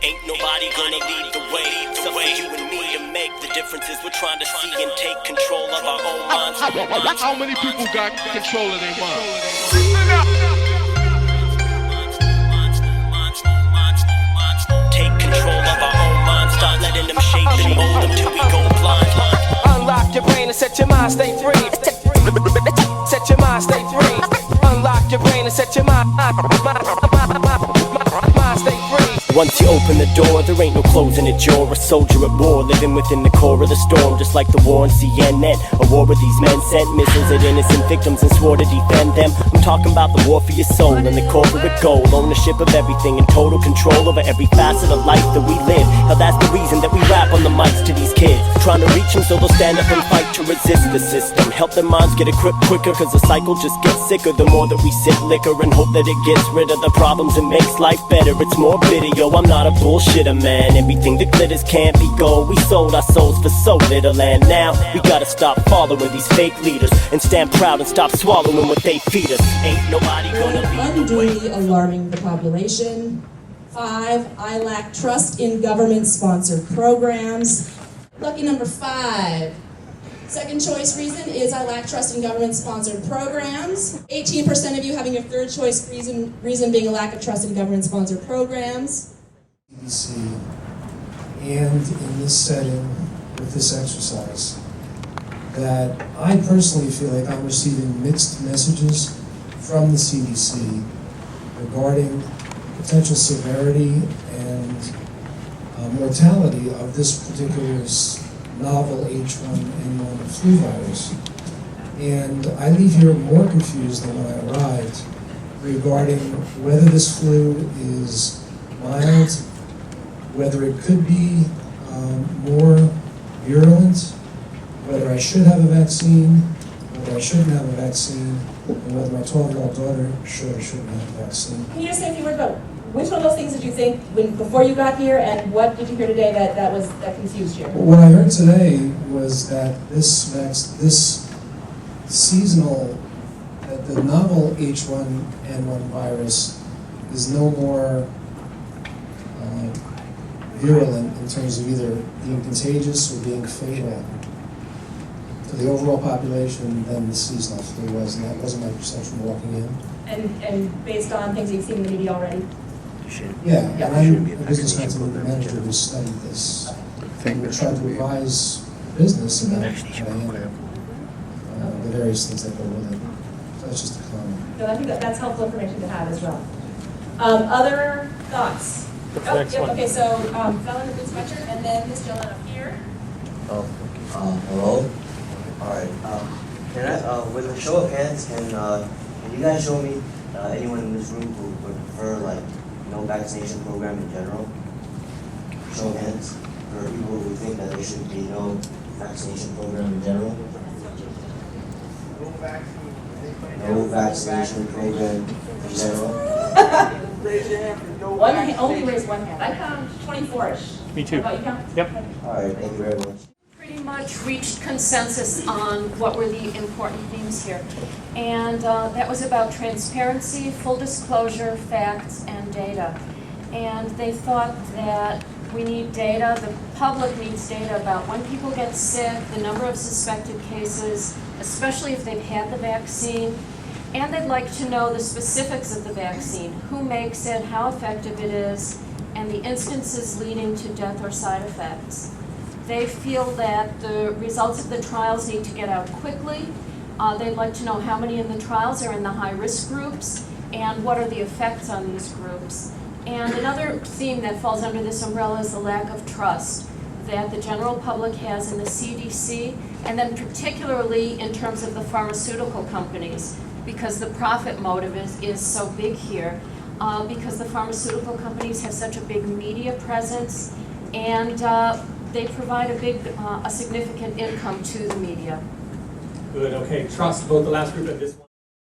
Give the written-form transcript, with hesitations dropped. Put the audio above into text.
Ain't nobody gonna lead the way. It's up for you and me to make the differences. We're trying to see and take control of our own minds. How many people got control of their minds? Take control of our own minds. Start letting them shape and mold them till we go blind. Unlock your brain and set your mind stay free. Set your mind stay free. Unlock your brain and set your mind stay free. Once you open the door, there ain't no closing it. You're a soldier at war, living within the core of the storm, just like the war on CNN. A war where these men sent missiles at innocent victims and swore to defend them. I'm talking about the war for your soul and the corporate goal. Ownership of everything and total control over every facet of life that we live. Now that's the reason that we rap on the mics to these kids, trying to reach them so they'll stand up and fight to resist the system. Help their minds get equipped quicker, cause the cycle just gets sicker the more that we sip liquor and hope that it gets rid of the problems and makes life better. It's more bitter, yo, I'm not a bullshitter, man. Everything that glitters can't be gold. We sold our souls for so little, and now we gotta stop following these fake leaders and stand proud and stop swallowing what they feed us. Ain't nobody gonna lead the way. Unduly alarming the population. 5, I lack trust in government-sponsored programs. Lucky number 5. Second choice reason is I lack trust in government-sponsored programs. 18% of you having your third choice reason being a lack of trust in government-sponsored programs. CDC, and in this setting, with this exercise, that I personally feel like I'm receiving mixed messages from the CDC regarding potential severity and mortality of this particular novel H1N1 flu virus. And I leave here more confused than when I arrived regarding whether this flu is mild, whether it could be more virulent, whether I should have a vaccine, whether I shouldn't have a vaccine, and whether my 12-year-old daughter should or shouldn't have a vaccine. Can you just say a few words about which one of those things did you think before you got here, and what did you hear today that confused you? What I heard today was that this seasonal, the novel H1N1 virus is no more virulent in terms of either being contagious or being fatal to the overall population than the seasonal flu was, and that wasn't my perception walking in. And based on things you've seen in the media already? Yeah, and I'm a business continuity manager who studied this. And we tried to advise business about how to handle the various things that go with it. So that's just a comment. No, I think that's helpful information to have as well. Other thoughts? Okay, so fellow in the blue sweatshirt, and then this gentleman up here. Hello? Alright, can I, with a show of hands, can you guys show me anyone in this room who would prefer, like, no vaccination program in general? Show of hands for people who think that there should be no vaccination program in general. No vaccination program in general. Raise your hand. One hand, only raise one hand. I count 24-ish. Me too. How about you count? Yep. Alright, thank you very much. Pretty much reached consensus on what were the important themes here. And that was about transparency, full disclosure, facts, and data. And they thought that we need data, the public needs data about when people get sick, the number of suspected cases, especially if they've had the vaccine. And they'd like to know the specifics of the vaccine, who makes it, how effective it is, and the instances leading to death or side effects. They feel that the results of the trials need to get out quickly. They'd like to know how many in the trials are in the high-risk groups, and what are the effects on these groups. And another theme that falls under this umbrella is the lack of trust that the general public has in the CDC, and then particularly in terms of the pharmaceutical companies, because the profit motive is so big here, because the pharmaceutical companies have such a big media presence, and they provide a significant income to the media. Good, okay. Trust both the last group and this one.